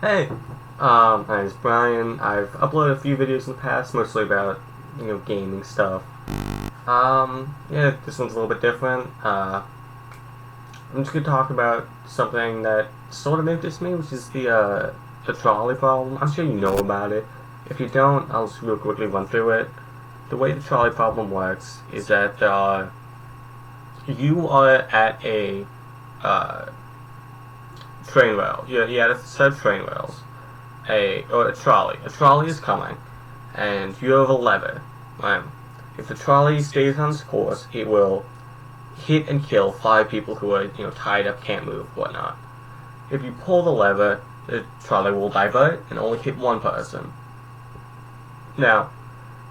Hey, my name's Brian. I've uploaded a few videos in the past, mostly about, gaming stuff. Yeah, this one's a little bit different. I'm just gonna talk about something that sort of interests me, which is the trolley problem. I'm sure you know about it. If you don't, I'll just real quickly run through it. The way the trolley problem works is that, you are at a, uh, train rail. You're at a set of train rails. Or a trolley. A trolley is coming, and you have a lever. Right? If the trolley stays on its course, it will hit and kill 5 people who are tied up, can't move, whatnot. If you pull the lever, the trolley will divert and only hit one person. Now,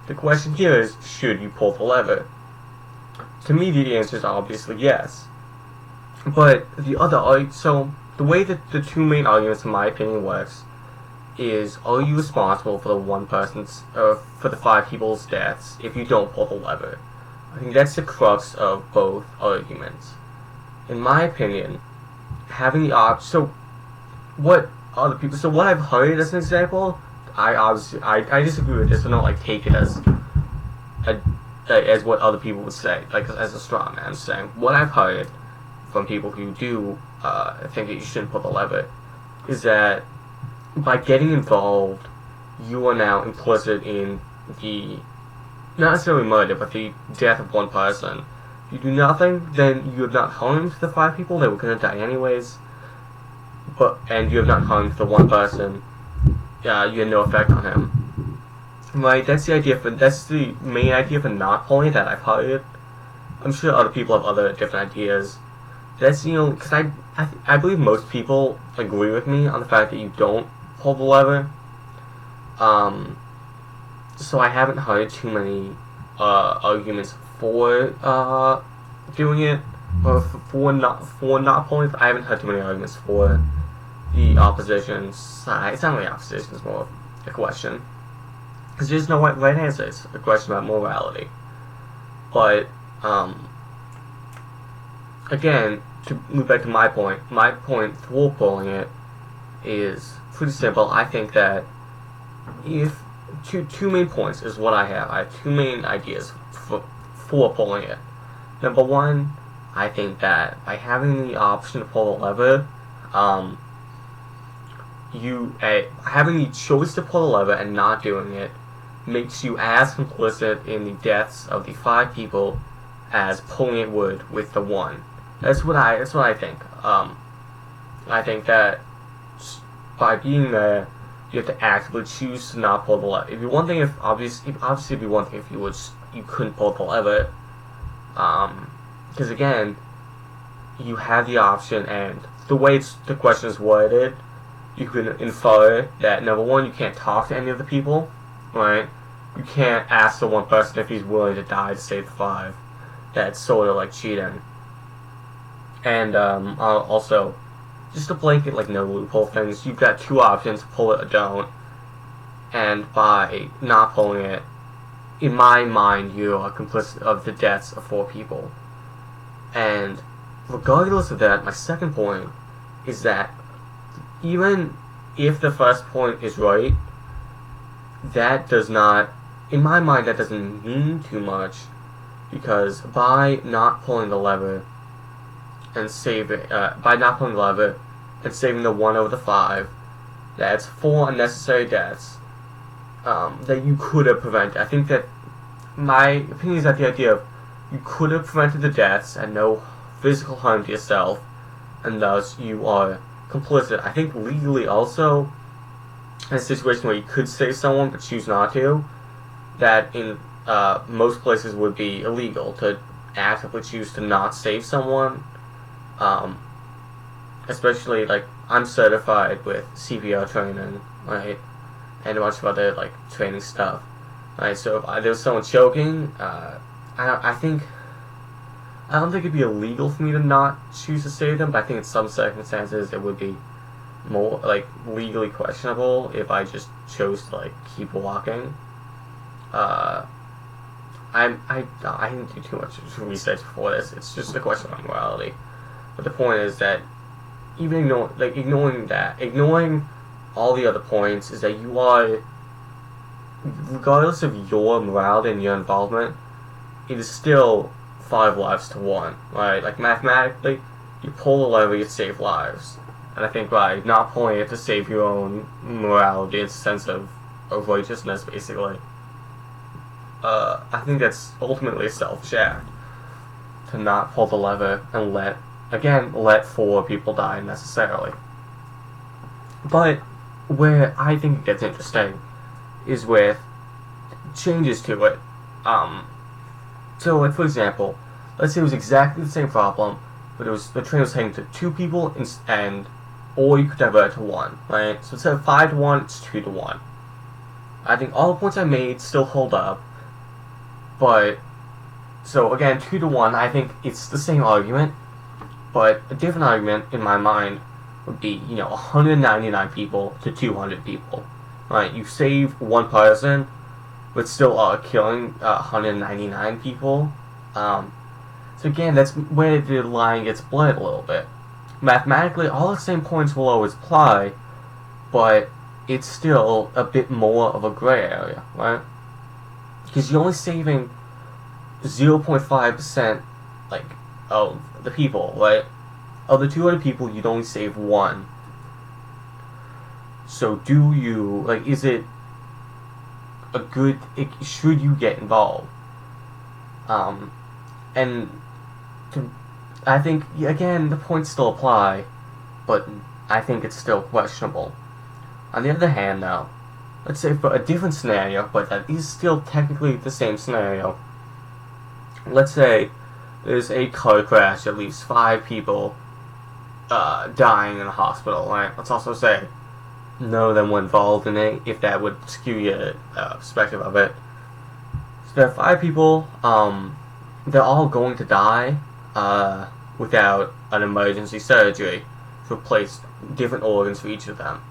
the question here is, should you pull the lever? To me, the answer is obviously yes. But the way that the two main arguments, in my opinion, works is, are you responsible for for the 5 people's deaths if you don't pull the lever? I think that's the crux of both arguments. In my opinion, having the what I've heard as an example, I disagree with this, but don't take it as what other people would say, as a straw man saying. What I've heard from people who do think that you shouldn't pull the lever is that by getting involved, you are now implicit in the, not necessarily murder, but the death of one person. If you do nothing, then you have not harmed the 5 people, they were going to die anyways, and you have not harmed the one person, you had no effect on him. Right, that's the main idea for not pulling that I've heard. I'm sure other people have other different ideas. That's, because I believe most people agree with me on the fact that you don't pull the lever. So I haven't heard too many arguments for doing it, or for not pulling it. I haven't heard too many arguments for the opposition side. It's not really opposition, it's more a question. Because there's no right answer, it's a question about morality. But, again, to move back to my point for pulling it is pretty simple. I think that if two main points is what I have. I have two main ideas for pulling it. Number one, I think that by having the option to pull the lever, having the choice to pull the lever and not doing it makes you as complicit in the deaths of the 5 people as pulling it would with the one. That's what I think. I think that by being there, you have to actively choose to not pull the lever. It'd be one thing if it'd be one thing if you couldn't pull the lever, because again, you have the option, and the way the question is worded, you can infer that number one, you can't talk to any of the people, right? You can't ask the one person if he's willing to die to save the 5. That's sort of like cheating. And also, just a blanket no loophole things. You've got two options: pull it or don't. And by not pulling it, in my mind, you are complicit of the deaths of 4 people. And regardless of that, my second point is that even if the first point is right, that does not, in my mind, that doesn't mean too much, because by not pulling the lever and saving the 1 over the 5, that's 4 unnecessary deaths that you could have prevented. I think that my opinion is that the idea of you could have prevented the deaths and no physical harm to yourself, and thus you are complicit. I think legally also, in a situation where you could save someone but choose not to, that in most places would be illegal to actively choose to not save someone. Especially, I'm certified with CPR training, right, and a bunch of other, training stuff, right, so if there was someone choking, I don't think it'd be illegal for me to not choose to save them, but I think in some circumstances it would be more, legally questionable if I just chose to, keep walking. I didn't do too much research before this, it's just a question of morality. But the point is that even ignoring all the other points is that you are, regardless of your morality and your involvement, it is still 5 lives to 1, right? Like, mathematically, you pull the lever, you save lives. And I think, right, not pulling it to save your own morality in a sense of righteousness, basically. I think that's ultimately a selfish act. To not pull the lever and let 4 people die unnecessarily. But where I think it gets interesting is with changes to it. So, like, for example, let's say it was exactly the same problem, but the train was heading to 2 people, or you could divert it to 1, right? So instead of 5 to 1, it's 2 to 1. I think all the points I made still hold up, but, so again, 2 to 1, I think it's the same argument, but a different argument in my mind would be, 199 people to 200 people, right? You save 1 person, but still killing 199 people. So again, that's where the line gets blurred a little bit. Mathematically, all the same points will always apply, but it's still a bit more of a gray area, right? Because you're only saving 0.5%, like, of the people, right? Of the 200 people, you'd only save 1. So do you, like, is it a good, should you get involved? And I think, again, the points still apply, but I think it's still questionable. On the other hand, though, let's say for a different scenario, but that is still technically the same scenario. Let's say there's a car crash that leaves 5 people dying in a hospital, right? Let's also say none of them were involved in it, if that would skew your perspective of it. So there are 5 people, they're all going to die without an emergency surgery to replace different organs for each of them.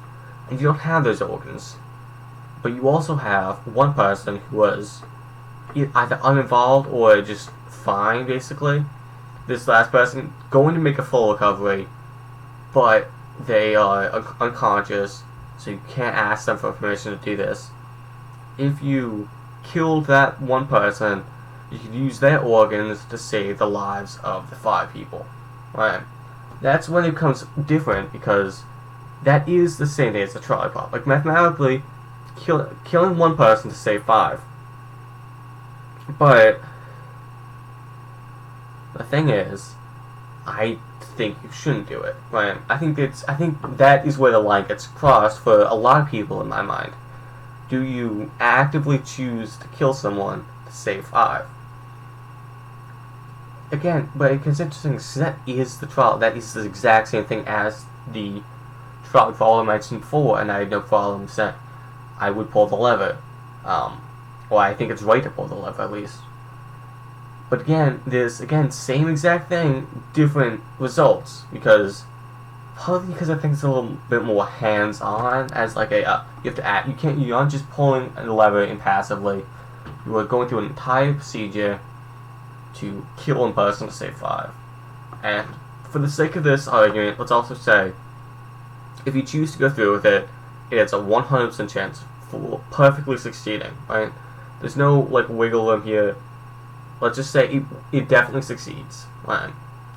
And you don't have those organs. But you also have one person who was either uninvolved or just fine, basically. This last person going to make a full recovery, but they are unconscious, so you can't ask them for permission to do this. If you killed that one person, you could use their organs to save the lives of the 5 people. Right? That's when it becomes different, because that is the same thing as the trolley problem. Like, mathematically, killing one person to save 5. But the thing is, I think you shouldn't do it. Right? I think that is where the line gets crossed for a lot of people in my mind. Do you actively choose to kill someone to save 5? Again, but it gets interesting because that is the trial. That is the exact same thing as the trolley problem I mentioned before, and I had no problem saying I would pull the lever. Well, I think it's right to pull the lever at least. But again, same exact thing, different results, because partly because I think it's a little bit more hands-on, as like you have to act. You aren't just pulling a lever impassively. You are going through an entire procedure to kill one person to save 5. And for the sake of this argument, let's also say, if you choose to go through with it, it has a 100% chance for perfectly succeeding, right? There's no, like, wiggle room here. Let's just say it definitely succeeds, right?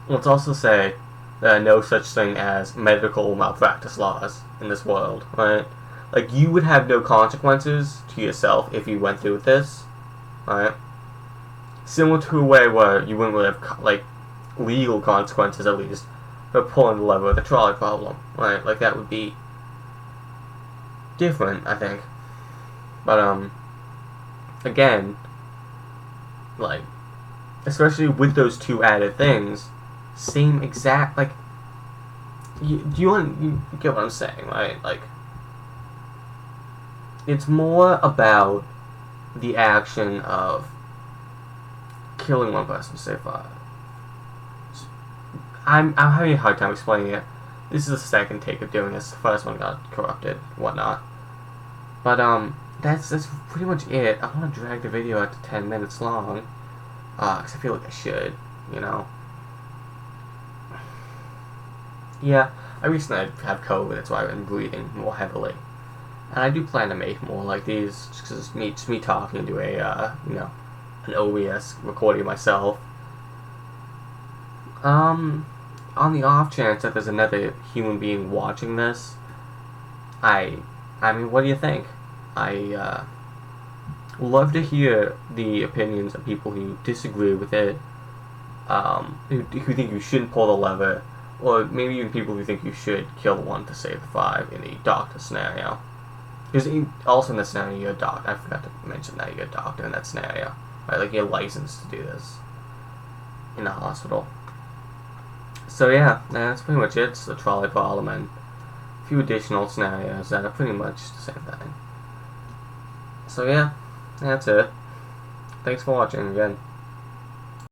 Let's also say there are no such thing as medical malpractice laws in this world, right? Like, you would have no consequences to yourself if you went through with this, right? Similar to a way where you wouldn't really have, like, legal consequences, at least, for pulling the lever of the trolley problem, right? Like, that would be different, I think. But, again, like, especially with those 2 added things, same exact, like, you get what I'm saying, right? Like, it's more about the action of killing one person to save 5. I'm having a hard time explaining it. This is the second take of doing this. The first one got corrupted, whatnot. But that's pretty much it. I want to drag the video out to 10 minutes long, because I feel like I should, you know. Yeah, I recently have COVID, that's why I've been breathing more heavily. And I do plan to make more like these, just because it's me talking into an OBS recording myself. On the off chance that there's another human being watching this, I mean, what do you think? I love to hear the opinions of people who disagree with it, who think you shouldn't pull the lever, or maybe even people who think you should kill one to save the 5 in the doctor scenario. Because also in the scenario, you're a doctor. I forgot to mention that you're a doctor in that scenario. Right? Like, you're licensed to do this in a hospital. So yeah, that's pretty much it. It's the trolley problem and a few additional scenarios that are pretty much the same thing. So yeah, that's it. Thanks for watching again.